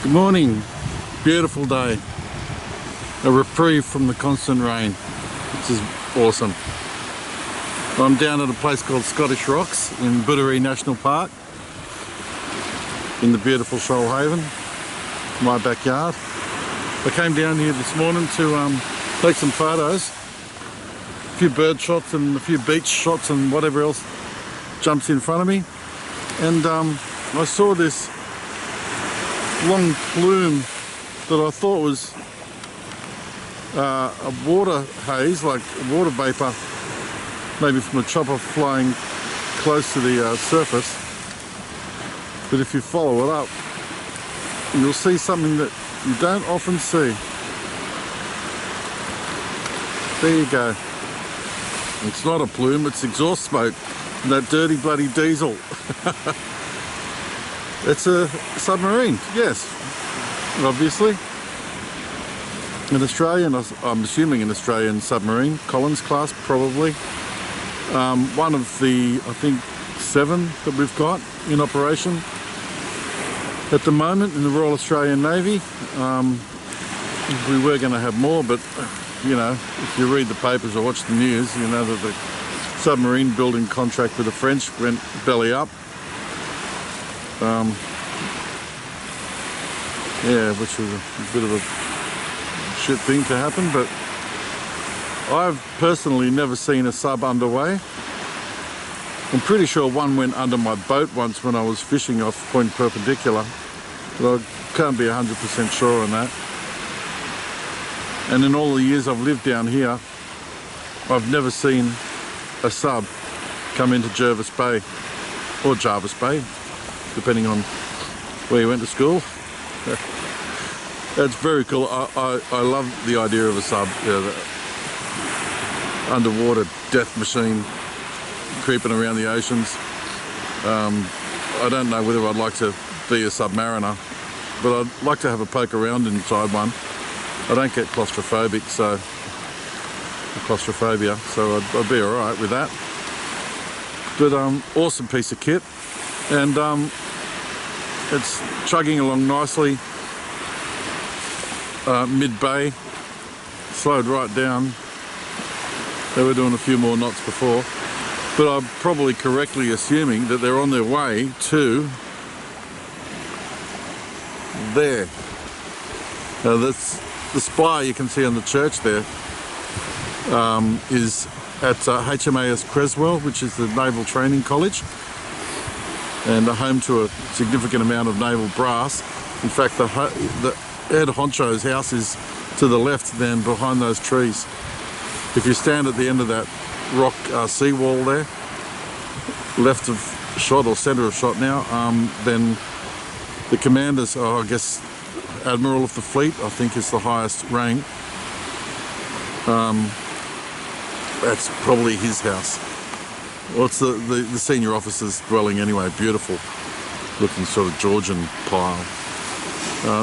Good morning, beautiful day, a reprieve from the constant rain, which is awesome. I'm down at a place called Scottish Rocks in Buddery National Park in the beautiful Shoalhaven, my backyard. I came down here this morning to take some photos, a few bird shots and a few beach shots and whatever else jumps in front of me, and I saw this long plume that I thought was a water haze, like water vapor, maybe from a chopper flying close to the surface. But if you follow it up, you'll see something that you don't often see. There you go. It's not a plume, it's exhaust smoke, that dirty bloody diesel. It's a submarine, yes, obviously. An Australian, I'm assuming an Australian submarine, Collins class probably. One of the, I think, 7 that we've got in operation at the moment in the Royal Australian Navy. We were going to have more, but you know, if you read the papers or watch the news, you know that the submarine building contract with the French went belly up. Yeah, which was a bit of a shit thing to happen, but I've personally never seen a sub underway. I'm pretty sure one went under my boat once when I was fishing off Point Perpendicular, but I can't be 100% sure on that. And in all the years I've lived down here, I've never seen a sub come into Jervis Bay, or Jervis Bay, depending on where you went to school. That's very cool. I love the idea of a sub, the underwater death machine creeping around the oceans. I don't know whether I'd like to be a submariner, but I'd like to have a poke around inside one. I don't get claustrophobic, so I'd be all right with that. But awesome piece of kit, and it's chugging along nicely. Mid-bay, slowed right down. They were doing a few more knots before, but I'm probably correctly assuming that they're on their way to there. Now that's the spire you can see on the church there, is at HMAS Creswell, which is the Naval Training College, and a home to a significant amount of naval brass. In fact, the head honcho's house is to the left, then behind those trees. If you stand at the end of that rock seawall there, left of shot or centre of shot now, then the commander's, I guess, Admiral of the Fleet, I think is the highest rank. That's probably his house. Well, it's the senior officer's dwelling anyway, beautiful looking sort of Georgian pile.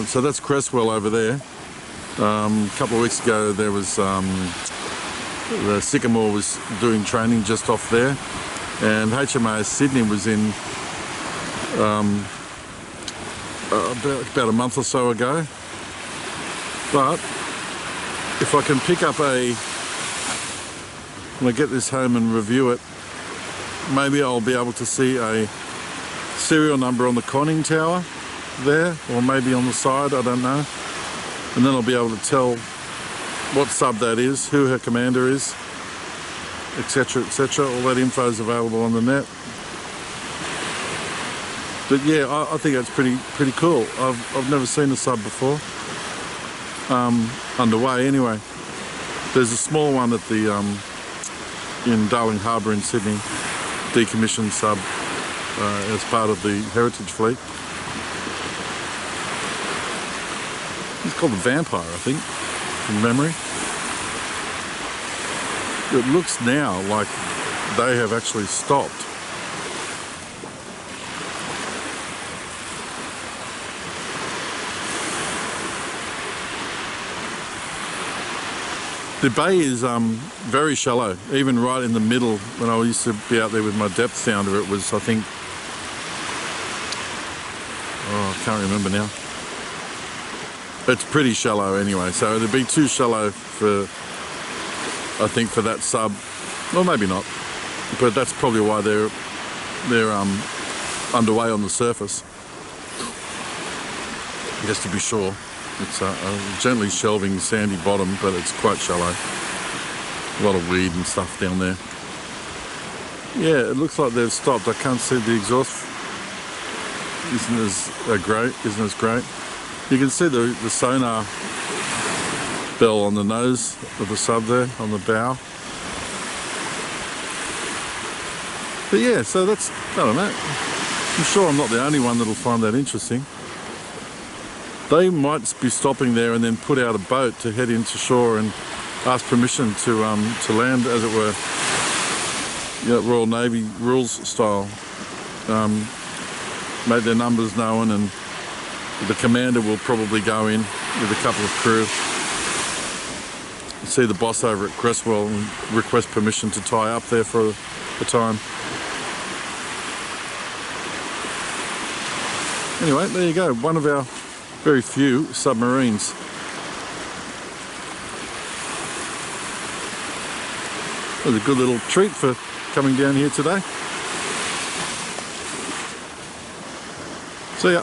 So that's Creswell over there. A couple of weeks ago there was, the Sycamore was doing training just off there, and HMAS Sydney was in about a month or so ago. But if I can pick up when I get this home and review it, maybe I'll be able to see a serial number on the conning tower there, or maybe on the side, I don't know, and then I'll be able to tell what sub that is, who her commander is, etc, etc. All that info is available on the net. But yeah, I think that's pretty cool. I've never seen a sub before, underway anyway. There's a small one at the in Darling Harbour in Sydney, decommissioned sub as part of the Heritage Fleet. It's called the Vampire, I think, from memory. It looks now like they have actually stopped. The bay is very shallow, even right in the middle. When I used to be out there with my depth sounder, it was, I think, oh, I can't remember now. It's pretty shallow anyway, so it'd be too shallow for, I think, for that sub. Well, maybe not, but that's probably why they're underway on the surface. Just to be sure. It's a gently shelving sandy bottom, but it's quite shallow. A lot of weed and stuff down there. Yeah, it looks like they've stopped. I can't see the exhaust. Isn't as great. You can see the sonar bell on the nose of the sub there, on the bow. But yeah, so that's, I don't know. I'm sure I'm not the only one that'll find that interesting. They might be stopping there and then put out a boat to head into shore and ask permission to land, as it were, Royal Navy rules style. Make their numbers known, and the commander will probably go in with a couple of crew. See the boss over at Cresswell and request permission to tie up there for a time. Anyway, there you go, one of our very few submarines. It was a good little treat for coming down here today. See ya.